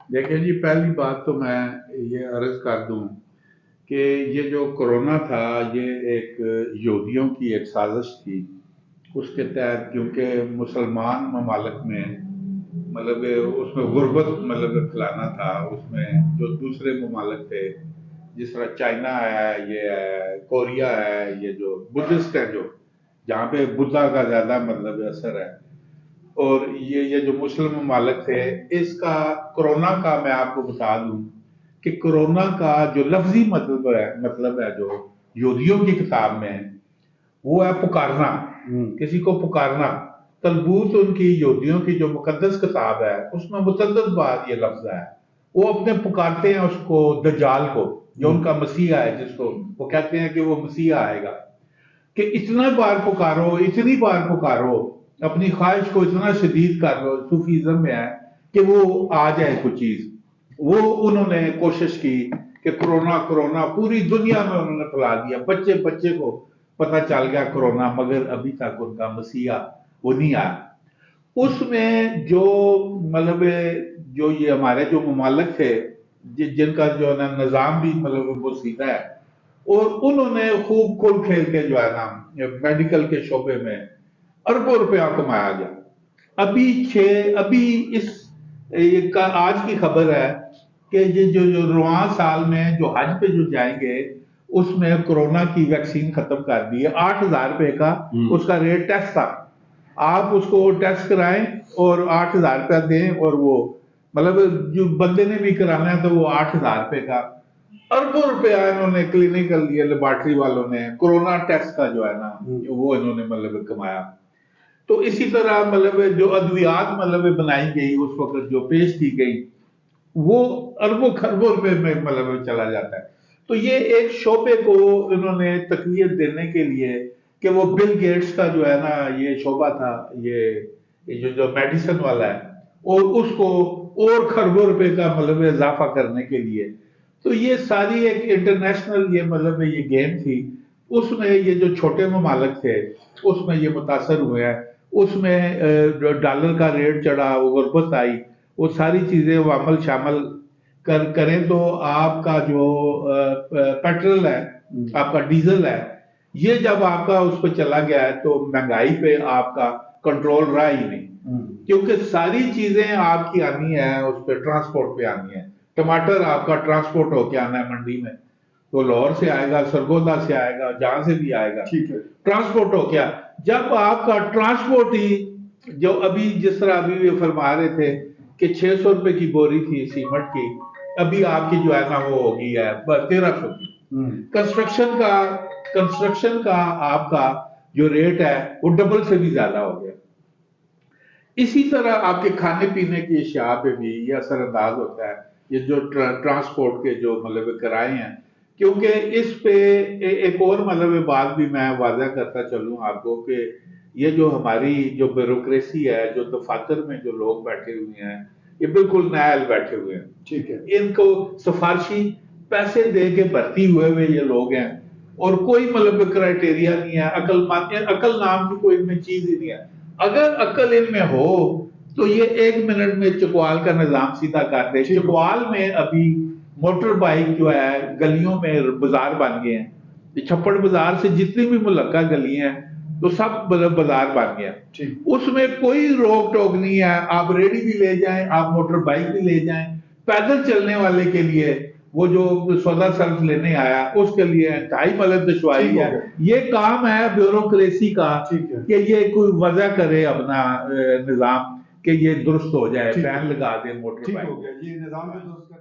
देखिए जी, पहली बात तो मैं ये अर्ज़ कर दूँ कि ये जो कोरोना था, ये एक यहूदियों की एक साज़िश थी। उसके तहत क्योंकि मुसलमान ममालिक में उसमें गुर्बत फैलाना था, उसमें जो दूसरे ममालिक थे, जिस तरह चाइना है, ये है, कोरिया है, ये जो बुद्धिस्ट है, जो जहाँ पे बुद्धा का ज़्यादा असर है, और ये जो मुस्लिम ममालिक थे, इसका कोरोना का मैं आपको बता दूं कि कोरोना का जो लफ्जी मतलब है जो यहूदियों की किताब में है, वो है पुकारना। किसी को पुकारना। तलबूत उनकी यहूदियों की जो मुकद्दस किताब है, उसमें मुतअद्दिद बार ये लफ्ज है। वो अपने पुकारते हैं उसको, दज्जाल को, जो उनका मसीहा है, जिसको वो कहते हैं कि वो मसीहा आएगा, कि इतना बार पुकारो, इतनी बार पुकारो, अपनी ख्वाहिश को इतना शदीद कर लो, सूफीज्म में है कि वो आ जाए कुछ चीज। वो उन्होंने कोशिश की कि कोरोना कोरोना पूरी दुनिया में उन्होंने फैला दिया, बच्चे बच्चे को पता चल गया कोरोना, मगर अभी तक उनका मसीहा वो नहीं आया। उसमें जो मतलब जो ये हमारे जो ममालिक थे, जिनका जो है ना निज़ाम भी वो सीधा है, और उन्होंने खूब खुल खेल के जो है ना मेडिकल के शोबे में अरबों रुपया कमाया गया। अभी इस का आज की खबर है कि ये जो रुआं साल में जो हज पे जो जाएंगे, उसमें कोरोना की वैक्सीन खत्म कर दी है। 8,000 रुपए का उसका रेट टेस्ट था। आप उसको टेस्ट कराएं और 8,000 रुपया दें, और वो जो बंदे ने भी कराना है तो वो 8,000 रुपए का अरबों रुपया इन्होंने क्लिनिकल ये लेबॉर्ट्री वालों ने कोरोना टेस्ट का जो है ना, वो इन्होंने कमाया। तो इसी तरह जो अद्वियात बनाई गई उस वक्त, जो पेश की गई, वो अरबों खरबों रुपए में चला जाता है। तो ये एक शोबे को इन्होंने तकवीत देने के लिए, कि वो बिल गेट्स का जो है ना ये शोबा था, ये जो मेडिसिन वाला है, और उसको और खरबों रुपए का इजाफा करने के लिए। तो ये सारी एक इंटरनेशनल ये ये गेम थी। उसमें ये जो छोटे ममालिक थे, उसमें ये मुतासर हुए हैं। उसमें डॉलर का रेट चढ़ा, वो गुर्बत आई, वो सारी चीजें वो अमल शामिल करें तो आपका जो पेट्रोल है, आपका डीजल है, ये जब आपका उस पर चला गया है, तो महंगाई पे आपका कंट्रोल रहा ही नहीं। क्योंकि सारी चीजें आपकी आनी है उस पर, ट्रांसपोर्ट पे आनी है। टमाटर आपका ट्रांसपोर्ट होके आना है मंडी में, तो लाहौर से आएगा, सरगोदा से आएगा, जहां से भी आएगा, ठीक है, ट्रांसपोर्ट हो गया। जब आपका ट्रांसपोर्ट ही, जो अभी जिस तरह अभी भी फरमा रहे थे कि 600 रुपए की बोरी थी सीमेंट की, अभी आपकी जो है ना वो हो गई है 1,300 की। कंस्ट्रक्शन का आपका जो रेट है वो डबल से भी ज्यादा हो गया। इसी तरह आपके खाने पीने की अशिया पे भी ये असरअंदाज होता है, ये जो ट्रांसपोर्ट के जो किराए हैं। क्योंकि इस पे एक और बात भी मैं वादा करता चलूं आपको, कि ये जो हमारी जो ब्यूरोक्रेसी है, जो दफातर में जो लोग बैठे हुए हैं, ये बिल्कुल नायल बैठे हुए हैं, ठीक है। इनको सिफारशी पैसे दे के भर्ती हुए ये लोग हैं, और कोई क्राइटेरिया नहीं है, अकल नाम की कोई इनमें चीज ही नहीं है। अगर अकल इनमें हो तो ये 1 मिनट में चकवाल का निजाम सीधा कर दे। चकवाल में अभी मोटर बाइक जो है, गलियों में बाजार बन गए हैं। छप्पड़ बाजार से जितनी भी मुलक्का गली हैं, तो सब बाजार बन गया। उसमें कोई रोक टोक नहीं है। आप रेडी भी ले जाएं, आप मोटर बाइक भी ले जाएं, पैदल चलने वाले के लिए, वो जो सौदा सर्फ लेने आया उसके लिए इंतहाई दुश्वारी है। ये काम है ब्यूरोक्रेसी का, कि ये कोई वजह करे अपना निजाम, कि ये दुरुस्त हो जाए, बैन लगा दे मोटर बाइक। ये निजाम में दुरुस्त